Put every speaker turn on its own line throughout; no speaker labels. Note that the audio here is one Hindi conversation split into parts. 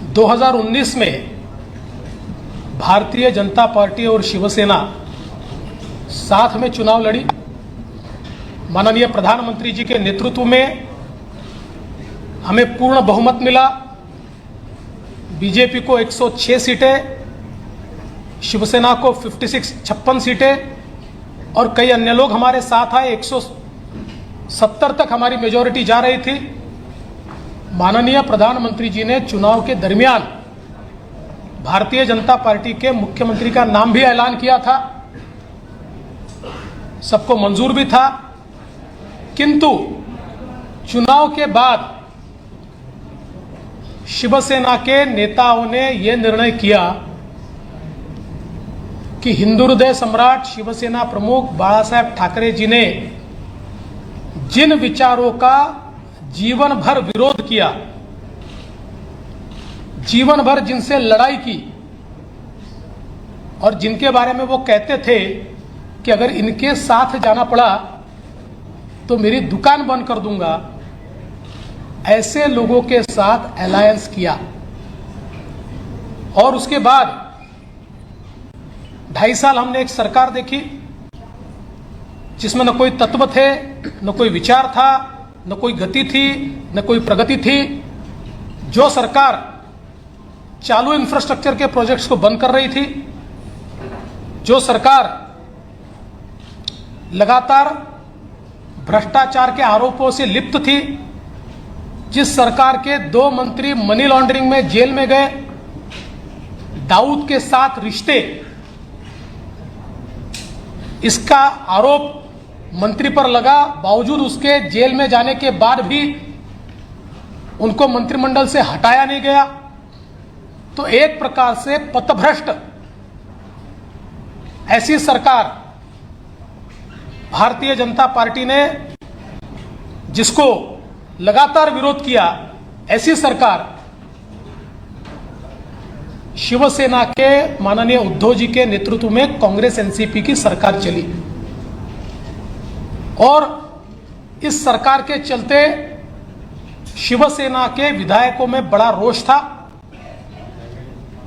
2019 में भारतीय जनता पार्टी और शिवसेना साथ में चुनाव लड़ी। माननीय प्रधानमंत्री जी के नेतृत्व में हमें पूर्ण बहुमत मिला। बीजेपी को 106 सीटें, शिवसेना को 56 सीटें और कई अन्य लोग हमारे साथ आए। 170 तक हमारी मेजॉरिटी जा रही थी। माननीय प्रधानमंत्री जी ने चुनाव के दरमियान भारतीय जनता पार्टी के मुख्यमंत्री का नाम भी ऐलान किया था, सबको मंजूर भी था। किंतु चुनाव के बाद शिवसेना के नेताओं ने यह निर्णय किया कि हिंदू हृदय सम्राट शिवसेना प्रमुख बाला साहेब ठाकरे जी ने जिन विचारों का जीवन भर विरोध किया, जीवन भर जिनसे लड़ाई की और जिनके बारे में वो कहते थे कि अगर इनके साथ जाना पड़ा तो मेरी दुकान बंद कर दूंगा, ऐसे लोगों के साथ अलायंस किया। और उसके बाद 2.5 साल हमने एक सरकार देखी जिसमें न कोई तत्व थे, न कोई विचार था, न कोई गति थी, न कोई प्रगति थी। जो सरकार चालू इंफ्रास्ट्रक्चर के प्रोजेक्ट्स को बंद कर रही थी, जो सरकार लगातार भ्रष्टाचार के आरोपों से लिप्त थी, जिस सरकार के 2 मंत्री मनी लॉन्ड्रिंग में जेल में गए, दाऊद के साथ रिश्ते, इसका आरोप मंत्री पर लगा, बावजूद उसके जेल में जाने के बाद भी उनको मंत्रिमंडल से हटाया नहीं गया। तो एक प्रकार से पथभ्रष्ट ऐसी सरकार भारतीय जनता पार्टी ने, जिसको लगातार विरोध किया, ऐसी सरकार शिवसेना के माननीय उद्धव जी के नेतृत्व में कांग्रेस एनसीपी की सरकार चली। और इस सरकार के चलते शिवसेना के विधायकों में बड़ा रोष था।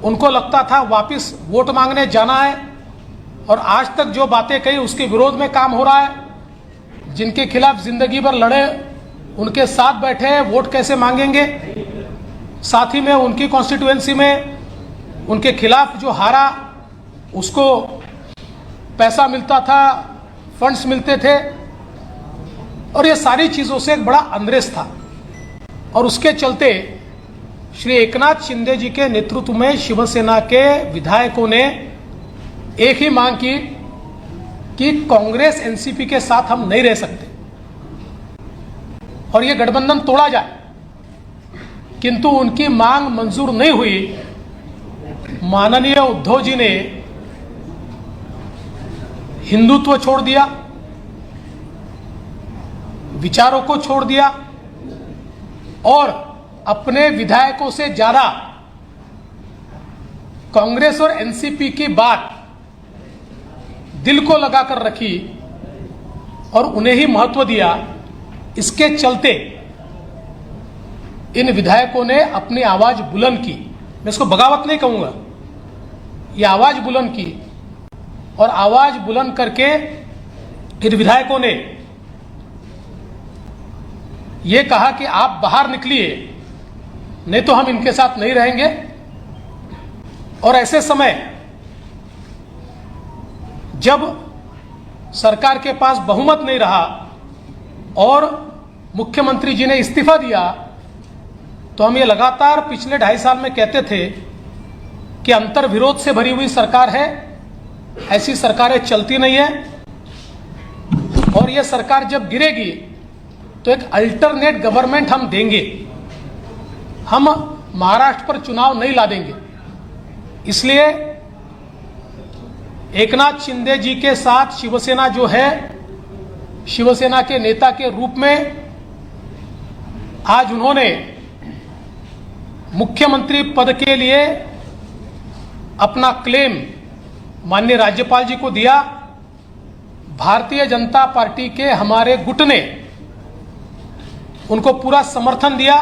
उनको लगता था वापस वोट मांगने जाना है, और आज तक जो बातें कही उसके विरोध में काम हो रहा है। जिनके खिलाफ जिंदगी भर लड़े, उनके साथ बैठे हैं, वोट कैसे मांगेंगे। साथ ही में उनकी कॉन्स्टिट्यूएंसी में उनके खिलाफ जो हारा, उसको पैसा मिलता था, फंड्स मिलते थे, और ये सारी चीजों से एक बड़ा अनरेस था। और उसके चलते श्री एकनाथ शिंदे जी के नेतृत्व में शिवसेना के विधायकों ने एक ही मांग की कि कांग्रेस एनसीपी के साथ हम नहीं रह सकते और ये गठबंधन तोड़ा जाए। किंतु उनकी मांग मंजूर नहीं हुई। माननीय उद्धव जी ने हिंदुत्व छोड़ दिया, विचारों को छोड़ दिया, और अपने विधायकों से ज्यादा कांग्रेस और एनसीपी की बात दिल को लगाकर रखी और उन्हें ही महत्व दिया। इसके चलते इन विधायकों ने अपनी आवाज बुलंद की। मैं इसको बगावत नहीं कहूंगा, ये आवाज बुलंद की, और आवाज बुलंद करके इन विधायकों ने ये कहा कि आप बाहर निकलिए, नहीं तो हम इनके साथ नहीं रहेंगे। और ऐसे समय जब सरकार के पास बहुमत नहीं रहा और मुख्यमंत्री जी ने इस्तीफा दिया, तो हम ये लगातार पिछले 2.5 साल में कहते थे कि अंतर विरोध से भरी हुई सरकार है, ऐसी सरकारें चलती नहीं है, और ये सरकार जब गिरेगी तो एक अल्टरनेट गवर्नमेंट हम देंगे। हम महाराष्ट्र पर चुनाव नहीं ला देंगे। इसलिए एकनाथ शिंदे जी के साथ शिवसेना जो है, शिवसेना के नेता के रूप में आज उन्होंने मुख्यमंत्री पद के लिए अपना क्लेम माननीय राज्यपाल जी को दिया। भारतीय जनता पार्टी के हमारे गुट ने उनको पूरा समर्थन दिया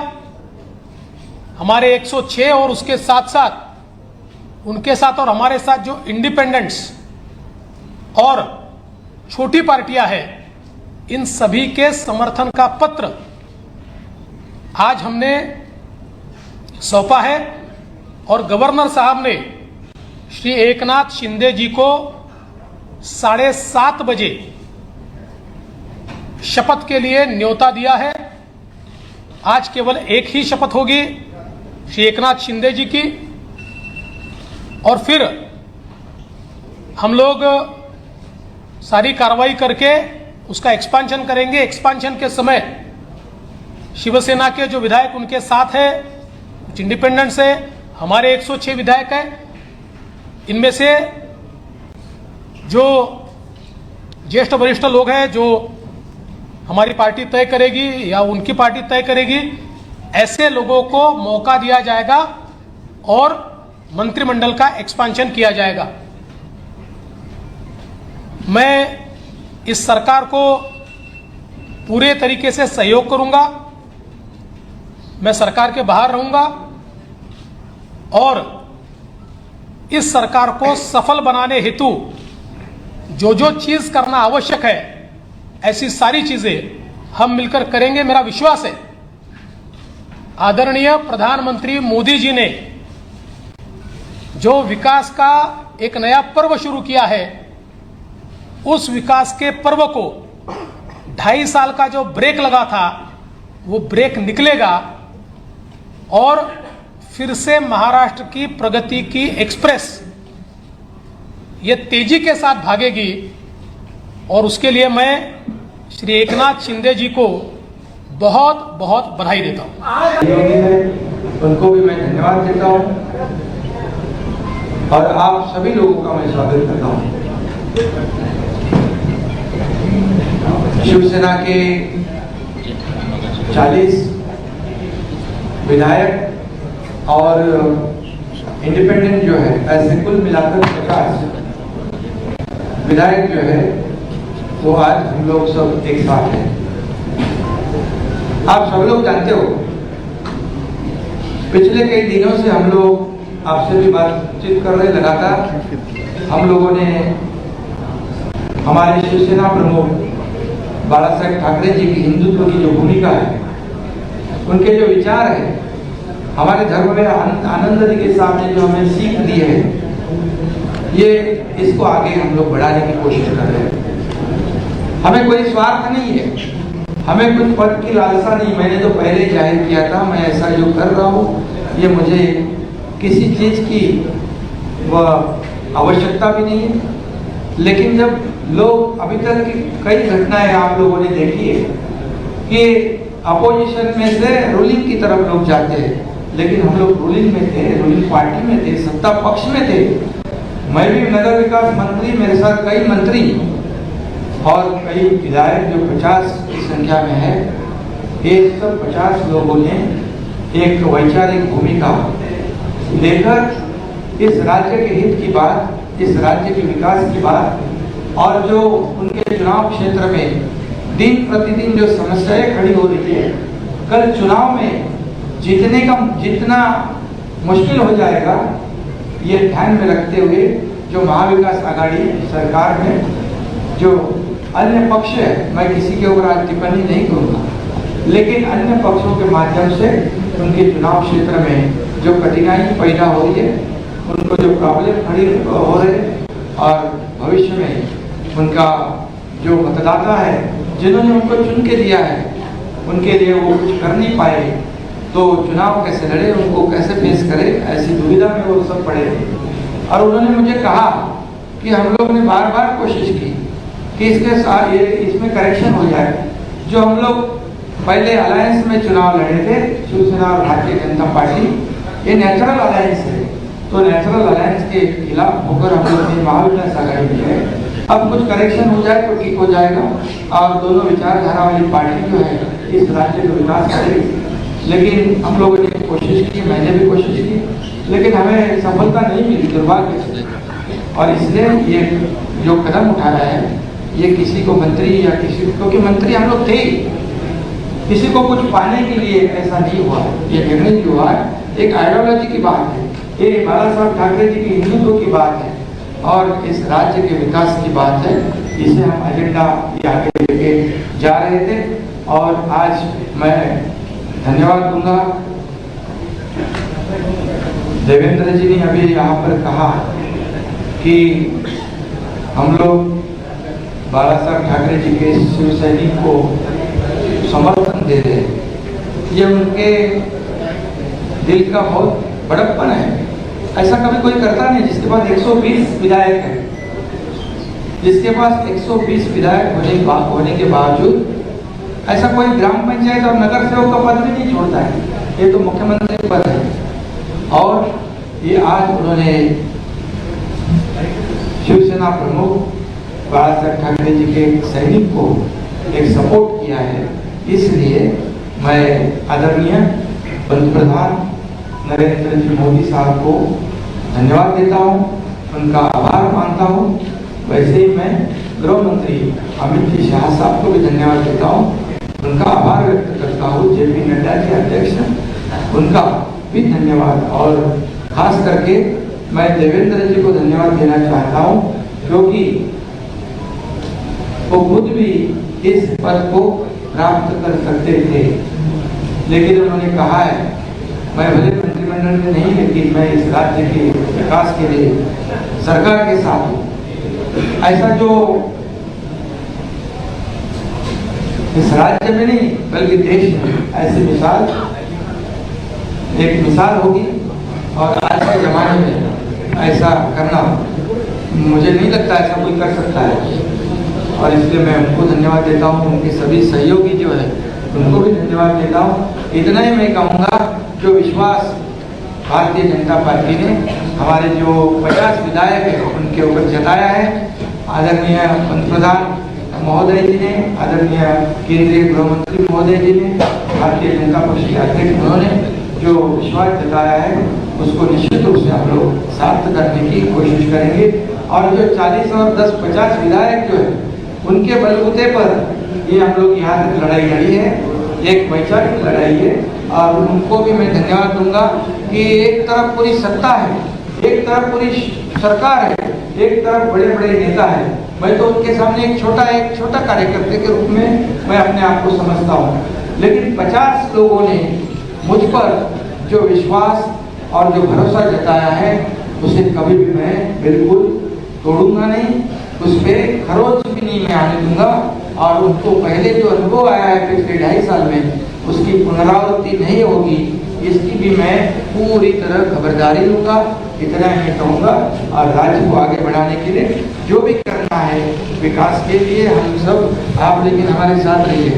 हमारे 106 और उसके साथ साथ उनके साथ और हमारे साथ जो इंडिपेंडेंट्स और छोटी पार्टियां हैं, इन सभी के समर्थन का पत्र आज हमने सौंपा है और गवर्नर साहब ने श्री एकनाथ शिंदे जी को 7:30 बजे शपथ के लिए न्योता दिया है। आज केवल एक ही शपथ होगी श्री एकनाथ शिंदे जी की, और फिर हम लोग सारी कार्रवाई करके उसका एक्सपांशन करेंगे। एक्सपांशन के समय शिवसेना के जो विधायक उनके साथ है, कुछ इंडिपेंडेंट्स है, हमारे 106 विधायक हैं। इनमें से जो ज्येष्ठ वरिष्ठ लोग हैं, जो हमारी पार्टी तय करेगी या उनकी पार्टी तय करेगी, ऐसे लोगों को मौका दिया जाएगा और मंत्रिमंडल का एक्सपांशन किया जाएगा। मैं इस सरकार को पूरे तरीके से सहयोग करूंगा। मैं सरकार के बाहर रहूंगा और इस सरकार को सफल बनाने हेतु जो जो चीज करना आवश्यक है, ऐसी सारी चीजें हम मिलकर करेंगे। मेरा विश्वास है आदरणीय प्रधानमंत्री मोदी जी ने जो विकास का एक नया पर्व शुरू किया है, उस विकास के पर्व को 2.5 साल का जो ब्रेक लगा था, वो ब्रेक निकलेगा और फिर से महाराष्ट्र की प्रगति की एक्सप्रेस ये तेजी के साथ भागेगी। और उसके लिए मैं श्री एकनाथ शिंदे जी को बहुत बहुत बधाई देता हूं।
उनको भी मैं धन्यवाद देता हूं और आप सभी लोगों का मैं स्वागत करता हूं। शिवसेना के 40 विधायक और इंडिपेंडेंट जो है, ऐसे कुल मिलाकर 50 विधायक जो है, वो आज हम लोग सब एक साथ हैं। आप सब लोग जानते हो, पिछले कई दिनों से हम लोग आपसे भी बातचीत कर रहे लगातार। हम लोगों ने हमारे शिवसेना प्रमुख बाला साहेब ठाकरे जी की हिंदुत्व की जो भूमिका है, उनके जो विचार है, हमारे धर्म में आनंद जी के सामने जो हमें सीख दी है, ये इसको आगे हम लोग बढ़ाने की कोशिश कर रहे हैं। हमें कोई स्वार्थ नहीं है, हमें कुछ पद की लालसा नहीं। मैंने तो पहले जाहिर किया था, मैं ऐसा जो कर रहा हूँ ये मुझे किसी चीज की वह आवश्यकता भी नहीं है। लेकिन जब लोग अभी तक की कई घटनाएं आप लोगों ने देखी है कि अपोजिशन में से रूलिंग की तरफ लोग जाते हैं, लेकिन हम लोग रूलिंग में थे, रूलिंग पार्टी में थे, सत्ता पक्ष में थे। मैं भी नगर विकास मंत्री, मेरे साथ कई मंत्री और कई विधायक जो 50 की संख्या में है, ये सब 50 लोगों ने एक वैचारिक भूमिका लेकर इस राज्य के हित की बात, इस राज्य के विकास की बात और जो उनके चुनाव क्षेत्र में दिन प्रतिदिन जो समस्याएं खड़ी हो रही है, कल चुनाव में जीतने का जितना मुश्किल हो जाएगा, ये ध्यान में रखते हुए जो महाविकास आघाड़ी सरकार में जो अन्य पक्ष है, मैं किसी के ऊपर आज टिप्पणी नहीं करूँगा, लेकिन अन्य पक्षों के माध्यम से उनके चुनाव क्षेत्र में जो कठिनाई पैदा हो रही है, उनको जो प्रॉब्लम खड़ी हो रहे और भविष्य में उनका जो मतदाता है, जिन्होंने उनको चुन के दिया है, उनके लिए वो कुछ कर नहीं पाए, तो चुनाव कैसे लड़े, उनको कैसे फेस करे, ऐसी दुविधा में वो सब पड़े थे। और उन्होंने मुझे कहा कि हम लोग ने बार बार कोशिश की कि इसके साथ ये इसमें करेक्शन हो जाए। जो हम लोग पहले अलायंस में चुनाव लड़े थे, शिवसेना और भारतीय जनता पार्टी, ये नेचुरल अलायंस है, तो नेचुरल अलायंस के खिलाफ होकर हम लोग ने महाविकास आघाड़ी में है। अब कुछ करेक्शन हो जाए तो ठीक हो जाएगा और दोनों विचारधारा वाली पार्टी जो है इस राज्य का विकास करेगी। लेकिन हम लोगों ने कोशिश की, मैंने भी कोशिश की, लेकिन हमें सफलता नहीं मिली, दुर्भाग्य से। और इसलिए ये जो कदम उठाया है, ये किसी को मंत्री या किसी, क्योंकि मंत्री हम लोग थे, किसी को कुछ पाने के लिए ऐसा नहीं हुआ। ये निर्णय जो हुआ है एक आइडियोलॉजी की बात है, ये बाला साहब ठाकरे जी की हिंदुत्व की बात है और इस राज्य के विकास की बात है। इसे हम एजेंडा आगे लेके जा रहे थे और आज मैं धन्यवाद दूंगा। देवेंद्र जी ने अभी यहाँ पर कहा कि हम लोग बाला साहब ठाकरे जी के शिव सैनिक को समर्थन दे रहे हैं। ये उनके दिल का बहुत बड़प्पन है। ऐसा कभी कोई करता नहीं जिसके पास 120 विधायक है, जिसके पास 120 विधायक होने के बावजूद ऐसा कोई ग्राम पंचायत और नगर सेवक का पद भी नहीं छोड़ता है। ये तो मुख्यमंत्री पद है और ये आज उन्होंने शिवसेना प्रमुख बाला साहब ठाकरे जी के सैनिक को एक सपोर्ट किया है। इसलिए मैं आदरणीय पंतप्रधान नरेंद्र जी मोदी साहब को धन्यवाद देता हूँ, उनका आभार मानता हूँ। वैसे ही मैं गृह मंत्री अमित जी शाह साहब को भी धन्यवाद देता हूँ, उनका आभार व्यक्त करता हूँ। जेपी नड्डा जी अध्यक्ष, उनका भी धन्यवाद और खास करके मैं देवेंद्र जी को धन्यवाद देना चाहता हूँ क्योंकि वो खुद भी इस पद को प्राप्त कर सकते थे, लेकिन उन्होंने कहा है मैं भले मंत्रिमंडल में नहीं लेकिन मैं इस राज्य के विकास के लिए सरकार के साथ हूँ। ऐसा जो इस राज्य में नहीं बल्कि देश में ऐसी मिसाल एक मिसाल होगी और आज के जमाने में ऐसा करना मुझे नहीं लगता ऐसा कोई कर सकता है और इसलिए मैं उनको धन्यवाद देता हूँ। उनके सभी सहयोगी जो है उनको भी धन्यवाद देता हूँ। इतना ही मैं कहूँगा जो विश्वास भारतीय जनता पार्टी ने हमारे जो 50 विधायक है उनके ऊपर जताया है, आदरणीय पंतप्रधान महोदय जी ने, आदरणीय केंद्रीय गृह मंत्री महोदय जी ने, भारतीय जनता पार्टी के अध्यक्ष उन्होंने जो विश्वास जताया है उसको निश्चित रूप से हम लोग सार्थ करने की कोशिश करेंगे और जो 40 और 10-50 विधायक जो है उनके बलबूते पर ये हम लोग यहाँ तक लड़ाई लड़ी है, एक वैचारिक लड़ाई है और उनको भी मैं धन्यवाद दूंगा कि एक तरफ पूरी सत्ता है, एक तरफ पूरी सरकार है, एक तरफ बड़े बड़े नेता है। मैं तो उनके सामने एक छोटा कार्यकर्ता के रूप में मैं अपने आप को समझता हूँ, लेकिन 50 लोगों ने मुझ पर जो विश्वास और जो भरोसा जताया है उसे कभी भी मैं बिल्कुल तोड़ूंगा नहीं, उस पर खरोच भी नहीं मैं आने दूंगा और उनको पहले जो अनुभव आया है पिछले 2.5 साल में उसकी पुनरावृत्ति नहीं होगी, इसकी भी मैं पूरी तरह खबरदारी लूंगा। इतना ही कहूँगा और राज्य को आगे बढ़ाने के लिए जो भी करना है विकास के लिए हम सब आप लेकिन हमारे साथ रहिए।